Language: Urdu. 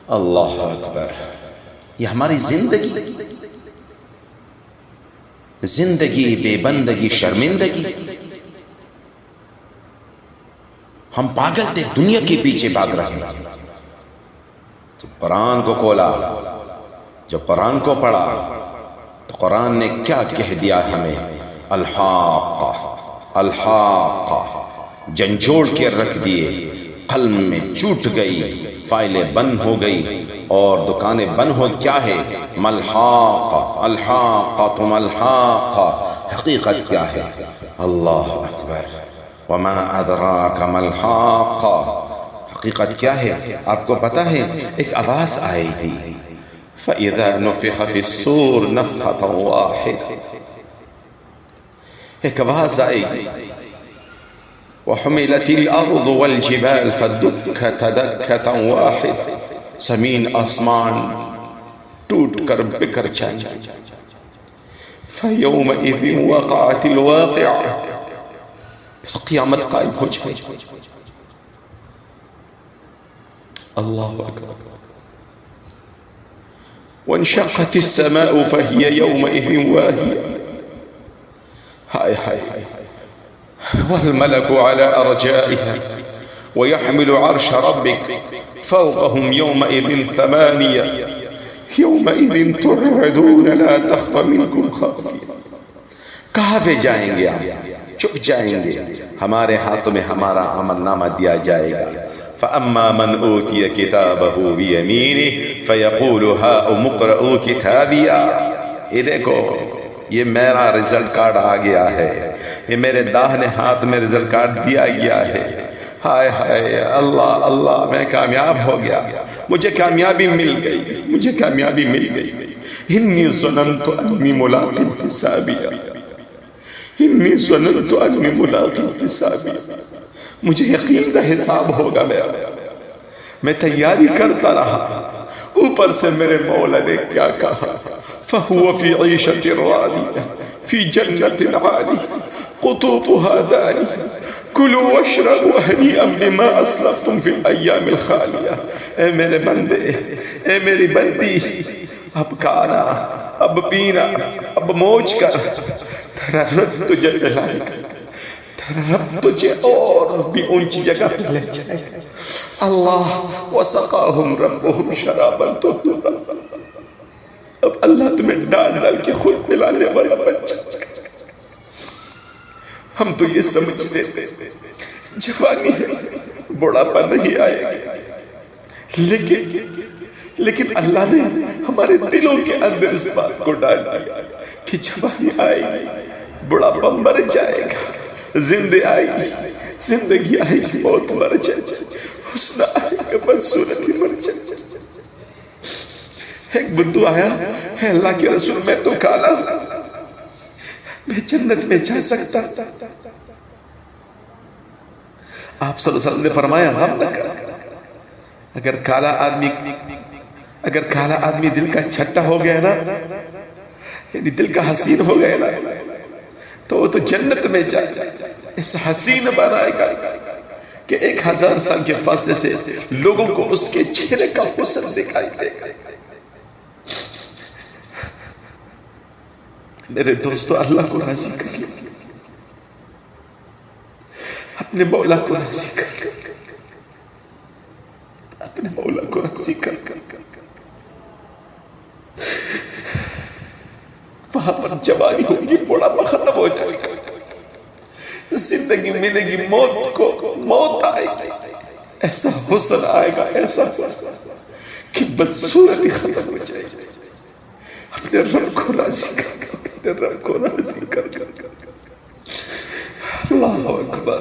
اللہ اکبر. یہ ہماری زندگی بے بندگی شرمندگی. ہم پاگل تھے، دنیا کے پیچھے بھاگ رہے ہیں. جب قرآن کو کھولا، جب قرآن کو پڑھا تو قرآن نے کیا کہہ دیا ہمیں؟ الحاقہ الحاقہ. جھنجھوڑ کے رکھ دیے، قلم میں چوٹ گئی، فائلیں بند ہو گئی اور دکانیں بند ہو. کیا ہے؟ ملحاقہ الحاقہ ملحاقہ. حقیقت کیا ہے؟ اللہ اکبر. وما ادراک ملحاقہ. حقیقت کیا ہے آپ کو پتا ہے؟ ایک آواز آئی تھی، فَإِذَا نُفِخَ فِي الصُّورِ نَفْخَةً وَاحِدَةً. ایک آواز آئی، وَحُمِلَتِ الْأَرْضُ وَالْجِبَالُ فَدُكَّتْ دَكَّةً وَاحِدَةً. زمین آسمان ٹوٹ کر بکھر جائیں گے. فَيَوْمَئِذٍ وَقَعَتِ الْوَاقِعَةُ. قیامت قائم ہو جائے. اللہ اکبر. وانشقت السماء فهي يومئذ واهية. ہائے ہائے. والملك على أرجائها ويحمل عرش ربك فوقهم يومئذ ثمانية. يومئذ تعرضون لا تخفى منكم خافية. کہاں پہ جائیں گے آپ؟ چپ جائیں گے. ہمارے ہاتھوں میں ہمارا عمل نامہ دیا جائے گا. فَأَمَّا مَنْ أُوتِيَ كِتَابَهُ بِيَمِينِهِ فَيَقُولُ هَاؤُمُ اقْرَءُوا كِتَابِيَهْ. یہ دیکھو، یہ میرا رزلٹ کارڈ آ گیا ہے، یہ میرے داہنے ہاتھ میں رزلٹ کارڈ دیا گیا ہے. ہائے ہائے. اللہ اللہ، میں کامیاب ہو گیا، مجھے کامیابی مل گئی، مجھے کامیابی مل گئی. إِنِّي ظَنَنْتُ أَنِّي مُلَاقٍ حِسَابِيَهْ. إِنِّي ظَنَنْتُ أَنِّي مُلَاقٍ حِسَابِيَهْ. مجھے یقین تھا حساب ہوگا میرا. میں تیاری کرتا رہا. اوپر سے میرے مولا نے کیا کہا؟ فَهُوَ فِي عِيشَةٍ رَاضِيَةٍ فِي جَنَّةٍ عَالِيَةٍ قُطُوفُهَا دَانِيَةٌ كُلُوا وَاشْرَبُوا هَنِيئًا بِمَا أَسْلَفْتُمْ فِي الْأَيَّامِ الْخَالِيَةِ. اے میرے بندے، اے میری بندی، اب کھانا، اب پینا، اب موج کر. تیرا رب تجھے دلائے گا، تیرا رب تجھے اور بھی اونچی جگہ پہ لے جائے گا. اللہ وَسَقَاهُمْ رَبُّهُمْ شَرَابًا طَهُورًا. اب اللہ تمہیں ڈال ڈال کے خود پلانے والا بن جائے گا. ہم تو یہ سمجھتے تھے جوانی ہے، بڑھاپا نہیں آئے گا، لیکن اللہ نے ہمارے دلوں کے اندر اس بات کو ڈال دیا کہ جوانی آئے گی، بڑھاپا مر جائے گا، زندگی آئے گی، موت مر جائے گی، حسن آئے گا، بدصورتی مر جائے گی. ایک بدو آیا، ہے اللہ کے رسول میں تو کالا ہوں، میں جنت میں جا سکتا. آپ صلی اللہ علیہ وسلم نے فرمایا ہم نہ کر. اگر کالا آدمی دل کا چھٹا ہو گیا نا، یعنی دل کا حسین ہو گیا نا، تو وہ تو جنت میں جائے. اس حسین بنائے گا کہ 1000 سال کے فاصلے سے لوگوں کو اس کے چہرے کا حسن دکھائی دے گا. میرے دوستو، اللہ کو راضی کر لیں، اپنے مولا کو راضی کر لیں، اپنے مولا کو راضی کر لیں. وہاں پر جوانی ہوگی، بڑھاپا ختم ہو جائے گا، زندگی ملے گی، موت آئے گی، ایسا حسن آئے گا، ایسا حسن کہ بدصورتی ختم ہو جائے گی. اپنے رب کو راضی کر، اپنے رب کو راضی کر. اللہ اکبر.